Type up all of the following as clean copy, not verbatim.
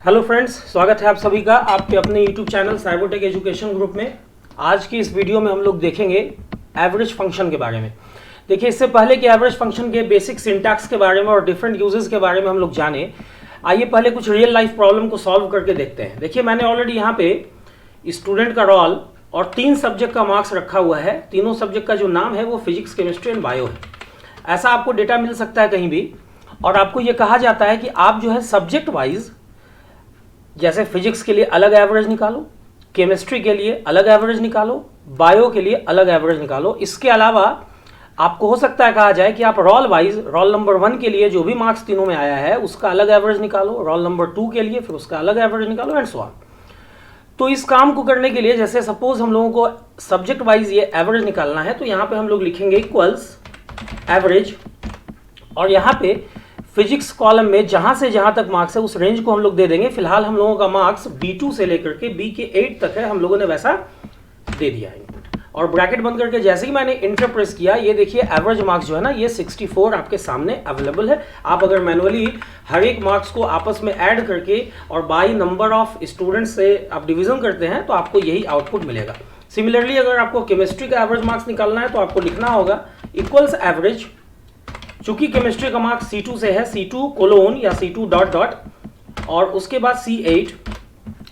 Hello friends, स्वागत है आप सभी का आपके अपने YouTube channel Cybertech education group में। आज की इस वीडियो में हम लोग देखेंगे एवरेज फंक्शन के बारे में। देखिए, इससे पहले कि एवरेज फंक्शन के बेसिक सिंटैक्स के बारे में और डिफरेंट यूजेस के बारे में हम लोग जाने, आइए पहले कुछ रियल लाइफ प्रॉब्लम को सॉल्व करके देखते हैं। देखिए, मैंने ऑलरेडी यहाँ पे स्टूडेंट का रोल और 3 सब्जेक्ट का मार्क्स रखा हुआ है। तीनों सब्जेक्ट का जो नाम है वो फिजिक्स, केमिस्ट्री एंड बायो है। ऐसा आपको डेटा मिल सकता है कहीं भी, और आपको ये कहा जाता है कि आप जो है सब्जेक्ट वाइज, जैसे फिजिक्स के लिए अलग एवरेज निकालो, केमिस्ट्री के लिए अलग एवरेज निकालो, बायो के लिए अलग एवरेज निकालो। इसके अलावा आपको हो सकता है कहा जाए कि आप रोल वाइज, रोल नंबर 1 के लिए जो भी मार्क्स तीनों में आया है उसका अलग एवरेज निकालो, रोल नंबर 2 के लिए फिर उसका अलग एवरेज निकालो एंड सो ऑन। तो इस काम को करने के लिए, जैसे सपोज हम लोगों को सब्जेक्ट वाइज ये एवरेज निकालना है, तो यहाँ पे हम लोग लिखेंगे इक्वल्स एवरेज, और यहाँ पे फिजिक्स कॉलम में जहां से जहां तक मार्क्स है उस रेंज को हम लोग दे देंगे। फिलहाल हम लोगों का मार्क्स B2 से लेकर के B के 8 तक है, हम लोगों ने वैसा दे दिया है। और ब्रैकेट बंद करके जैसे ही मैंने इंटर प्रेस किया, ये देखिए एवरेज मार्क्स जो है ना, ये 64 आपके सामने अवेलेबल है। आप अगर मैनुअली हर एक मार्क्स को आपस में ऐड करके और बाई नंबर ऑफ स्टूडेंट्स से आप डिवीजन करते हैं तो आपको यही आउटपुट मिलेगा। सिमिलरली अगर आपको केमिस्ट्री का एवरेज मार्क्स निकालना है तो आपको लिखना होगा इक्वल्स एवरेज, चूंकि केमिस्ट्री का मार्क्स C2 से है, C2 कोलोन या C2 डॉट डॉट, और उसके बाद C8।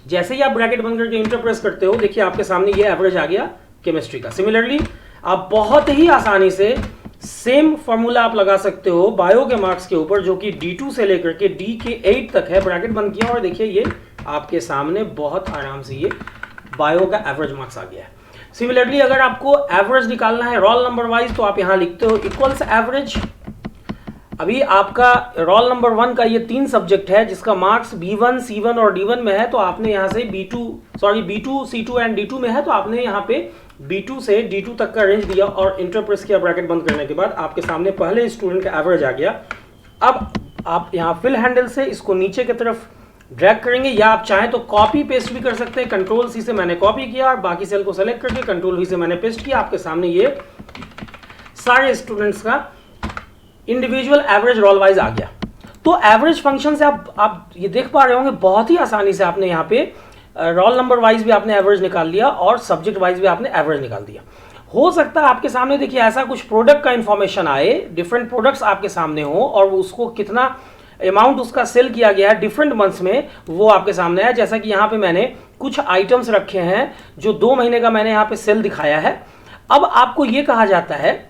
जैसे ही आप ब्रैकेट बंद करके इंटर प्रेस करते हो, देखिए आपके सामने ये एवरेज आ गया केमिस्ट्री का। सिमिलरली आप बहुत ही आसानी से सेम फॉर्मूला आप लगा सकते हो बायो के मार्क्स के ऊपर, जो कि D2 से लेकर के D के 8 तक है। ब्रैकेट बंद किया और देखिए ये आपके सामने बहुत आराम से ये बायो का एवरेज मार्क्स आ गया है। सिमिलरली अगर आपको एवरेज निकालना है रोल नंबर वाइज, तो आप यहाँ लिखते हो इक्वल्स एवरेज। अभी आपका रोल नंबर 1 का ये 3 सब्जेक्ट है जिसका मार्क्स B1, C1 और D1 में है, तो आपने यहाँ से B2, C2 एंड D2 में है, तो आपने यहाँ पे B2 से D2 तक का रेंज दिया और इंटर प्रेस किया। ब्रैकेट बंद करने के बाद आपके सामने पहले स्टूडेंट का एवरेज आ गया। अब आप यहाँ फिल हैंडल से इसको नीचे की तरफ ड्रैग करेंगे, या आप चाहें तो कॉपी पेस्ट भी कर सकते हैं। कंट्रोल C से मैंने कॉपी किया और बाकी सेल को सेलेक्ट करके कंट्रोल V से मैंने पेस्ट किया। आपके सामने ये सारे स्टूडेंट्स का इंडिविजुअल एवरेज रोल वाइज आ गया। तो एवरेज फंक्शन से आप ये देख पा रहे होंगे बहुत ही आसानी से आपने यहाँ पे रोल नंबर वाइज भी आपने एवरेज निकाल लिया और सब्जेक्ट वाइज भी आपने एवरेज निकाल दिया। हो सकता है आपके सामने देखिए ऐसा कुछ प्रोडक्ट का इंफॉर्मेशन आए, डिफरेंट प्रोडक्ट्स आपके सामने हो और उसको कितना अमाउंट उसका सेल किया गया है डिफरेंट मंथ्स में, वो आपके सामने है। जैसा कि यहाँ पे मैंने कुछ आइटम्स रखे हैं जो 2 महीने का मैंने यहाँ पे सेल दिखाया है। अब आपको ये कहा जाता है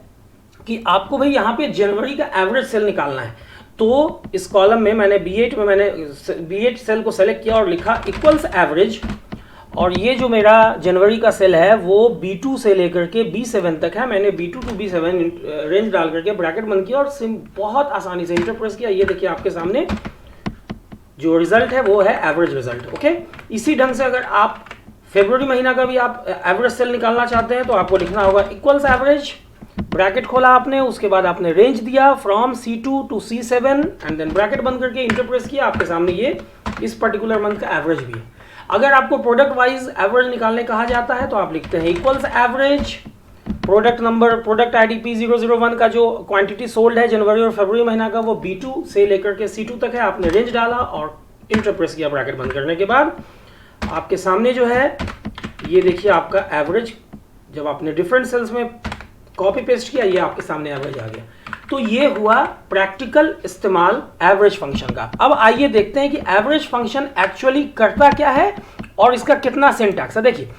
कि आपको भाई यहाँ पे जनवरी का एवरेज सेल निकालना है। तो इस कॉलम में मैंने B8 सेल को सेलेक्ट किया और लिखा इक्वल्स एवरेज, और ये जो मेरा जनवरी का सेल है वो B2 से लेकर के B7 तक है। मैंने B2 टू B7 रेंज डाल करके ब्रैकेट बंद किया और बहुत आसानी से इंटर प्रेस किया। ये देखिए आपके सामने जो रिजल्ट है वो है एवरेज रिजल्ट। ओके, इसी ढंग से अगर आप फरवरी महीना का भी आप एवरेज सेल निकालना चाहते हैं तो आपको लिखना होगा इक्वल्स एवरेज, ब्रैकेट खोला आपने, उसके बाद आपने रेंज दिया from C2 to C7 and then bracket बंद करके इंटर प्रेस किया। आपके सामने ये इस पर्टिकुलर मंथ का एवरेज भी है। अगर आपको प्रोडक्ट वाइज एवरेज निकालने कहा जाता है तो आप लिखते हैं equals average, product number, product ID P001 का जो क्वांटिटी सोल्ड है जनवरी और फरवरी महीना का, वो B2 से लेकर के C2 तक है। आपने रेंज डाला और इंटर प्रेस किया। ब्रैकेट बंद करने के बाद आपके सामने जो है ये देखिए आपका एवरेज, जब आपने डिफरेंट सेल्स में कॉपी पेस्ट किया, ये आपके सामने एवरेज आ गया। तो ये हुआ प्रैक्टिकल इस्तेमाल एवरेज फंक्शन का। अब आइए देखते हैं कि एवरेज फंक्शन एक्चुअली करता क्या है और इसका कितना सिंटैक्स है। देखिए,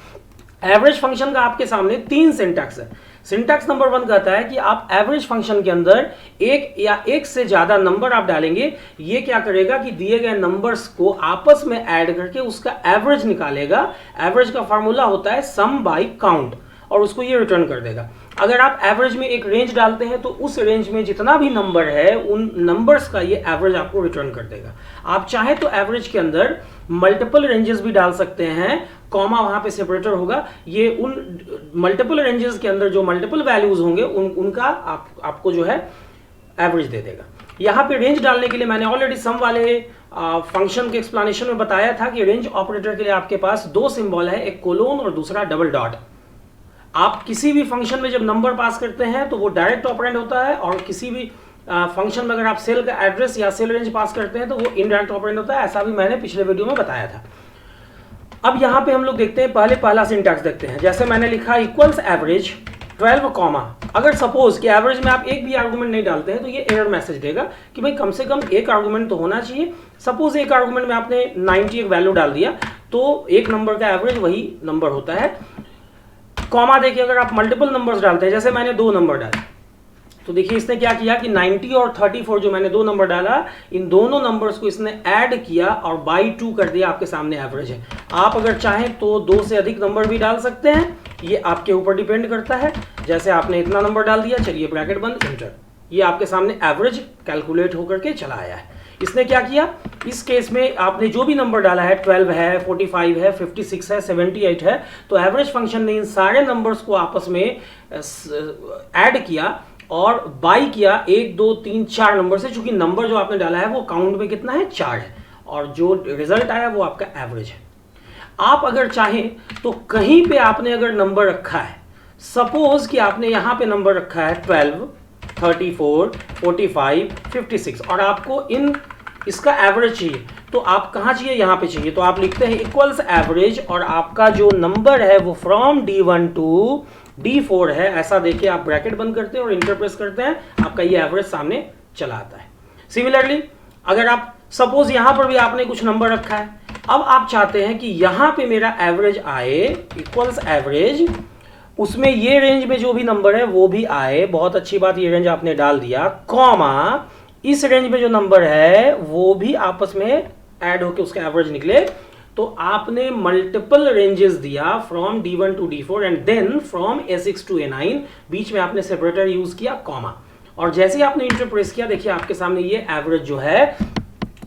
एवरेज फंक्शन का आपके सामने 3 सिंटैक्स है। सिंटैक्स नंबर 1 कहता है कि आप एवरेज फंक्शन के अंदर एक या एक से ज्यादा नंबर आप डालेंगे। ये क्या करेगा कि दिए गए नंबर्स को आपस में ऐड करके उसका एवरेज निकालेगा। एवरेज का फॉर्मूला होता है सम बाय काउंट, और उसको ये रिटर्न कर देगा। अगर आप एवरेज में एक रेंज डालते हैं तो उस रेंज में जितना भी नंबर है उन नंबर्स का ये एवरेज आपको रिटर्न कर देगा। आप चाहे तो एवरेज के अंदर मल्टीपल रेंजेस भी डाल सकते हैं, कॉमा वहां पे सेपरेटर होगा। ये उन मल्टीपल रेंजेस के अंदर जो मल्टीपल वैल्यूज होंगे उनका आपको जो है एवरेज दे देगा। यहाँ पे रेंज डालने के लिए मैंने ऑलरेडी सम वाले फंक्शन के एक्सप्लेनेशन में बताया था कि रेंज ऑपरेटर के लिए आपके पास 2 सिंबल है, एक कोलोन और दूसरा डबल डॉट। आप किसी भी फंक्शन में जब नंबर पास करते हैं तो वो डायरेक्ट ऑपरेंड होता है, और किसी भी फंक्शन में अगर आप सेल का एड्रेस या सेल रेंज पास करते हैं तो वो इनडायरेक्ट ऑपरेंड होता है, ऐसा भी मैंने पिछले वीडियो में बताया था। अब यहाँ पे हम लोग देखते हैं, पहला सिंटैक्स देखते हैं। जैसे मैंने लिखा इक्वल्स एवरेज 12 कॉमा, अगर सपोज कि एवरेज में आप एक भी आर्गुमेंट नहीं डालते हैं तो ये एरर मैसेज देगा कि भाई कम से कम एक आर्गुमेंट तो होना चाहिए। सपोज एक आर्गुमेंट में आपने 90 एक वैल्यू डाल दिया तो एक नंबर का एवरेज वही नंबर होता है। कॉमा देखिए, अगर आप मल्टीपल नंबर्स डालते हैं, जैसे मैंने 2 नंबर डाले तो देखिए इसने क्या किया कि 90 और 34 जो मैंने 2 नंबर डाला, इन दोनों नंबर्स को इसने ऐड किया और बाई 2 कर दिया, आपके सामने एवरेज है। आप अगर चाहें तो 2 से अधिक नंबर भी डाल सकते हैं, ये आपके ऊपर डिपेंड करता है। जैसे आपने इतना नंबर डाल दिया, चलिए ब्रैकेट बंद, एंटर, ये आपके सामने एवरेज कैलकुलेट होकर के चला आया है। इसने क्या किया, इस केस में आपने जो भी नंबर डाला है, 12 है, 45 है, 56 है, 78 है, तो एवरेज फंक्शन ने इन सारे नंबर्स को आपस में ऐड किया और बाई किया 1 2 3 4 नंबर से, चूंकि नंबर जो आपने डाला है वो काउंट में कितना है, 4 है, और जो रिजल्ट आया वो आपका एवरेज है। आप अगर चाहें तो कहीं पे आपने अगर नंबर रखा है, सपोज कि आपने यहां पे नंबर रखा है 12, 34, 45, 56 और आपको इसका एवरेज चाहिए, तो आप कहां चाहिए, यहां पे चाहिए, तो आप लिखते हैं इक्वल्स एवरेज और आपका जो नंबर है वो फ्रॉम D1 टू D4 है, ऐसा देके आप ब्रैकेट बंद करते हैं और इंटर प्रेस करते हैं, आपका ये एवरेज सामने चला आता है। सिमिलरली अगर आप सपोज यहां पर भी आपने कुछ नंबर रखा है, अब आप चाहते हैं कि यहां पे मेरा एवरेज आए, इक्वल्स एवरेज, उसमें ये रेंज में जो भी नंबर है वो भी आए, बहुत अच्छी बात, ये रेंज आपने डाल दिया, कॉमा इस रेंज में जो नंबर है वो भी आपस में ऐड होकर उसका एवरेज निकले, तो आपने मल्टीपल रेंजेस दिया from D1 to D4 and then from A6 to A9, बीच में आपने सेपरेटर यूज किया, कॉमा, और जैसे ही आपने इंटर प्रेस किया, देखिए आपके सामने ये एवरेज जो है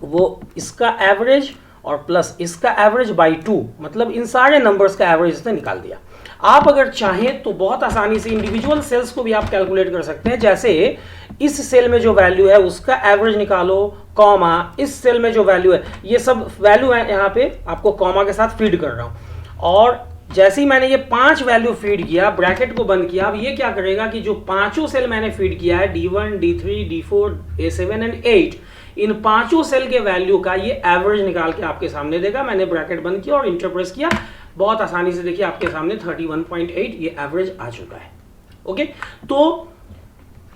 वो इसका एवरेज और प्लस इसका एवरेज बाई 2, मतलब इन सारे नंबर्स का एवरेज इसने निकाल दिया। आप अगर चाहें तो बहुत आसानी से इंडिविजुअल सेल्स को भी आप कैलकुलेट कर सकते हैं। जैसे इस सेल में जो वैल्यू है उसका एवरेज निकालो, कॉमा इस सेल में जो वैल्यू है, ये सब वैल्यू है यहाँ पे आपको कॉमा के साथ फीड कर रहा हूँ, और जैसे ही मैंने ये 5 वैल्यू फीड किया, ब्रैकेट को बंद किया, अब ये क्या करेगा कि जो पांचों सेल मैंने फीड किया है, D1, D3, D4, A7 and 8, इन पांचों सेल के वैल्यू का ये एवरेज निकाल के आपके सामने देगा। मैंने ब्रैकेट बंद किया और इंटर प्रेस किया, बहुत आसानी से देखिए आपके सामने 31.8 ये एवरेज आ चुका है। ओके, तो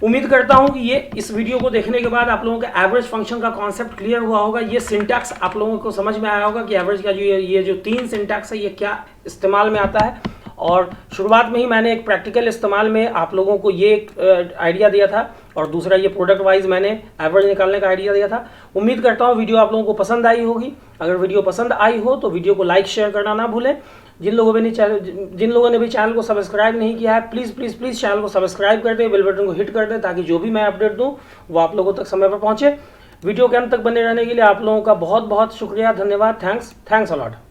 उम्मीद करता हूं कि ये इस वीडियो को देखने के बाद आप लोगों का एवरेज फंक्शन का कॉन्सेप्ट क्लियर हुआ होगा, ये सिंटैक्स आप लोगों को समझ में आया होगा कि एवरेज का जो ये जो 3 सिंटैक्स है ये क्या इस्तेमाल में आता है। और शुरुआत में ही मैंने एक प्रैक्टिकल इस्तेमाल में आप लोगों को ये एक आइडिया दिया था, और दूसरा ये प्रोडक्ट वाइज मैंने एवरेज निकालने का आइडिया दिया था। उम्मीद करता हूँ वीडियो आप लोगों को पसंद आई होगी। अगर वीडियो पसंद आई हो तो वीडियो को लाइक शेयर करना ना भूलें। जिन लोगों ने भी चैनल को सब्सक्राइब नहीं किया है, प्लीज़ प्लीज़ प्लीज़ चैनल को सब्सक्राइब कर दें, बेल बटन को हिट कर दें, ताकि जो भी मैं अपडेट दूँ वो आप लोगों तक समय पर पहुँचे। वीडियो के अंत तक बने रहने के लिए आप लोगों का बहुत बहुत शुक्रिया, धन्यवाद, थैंक्स अ लॉट।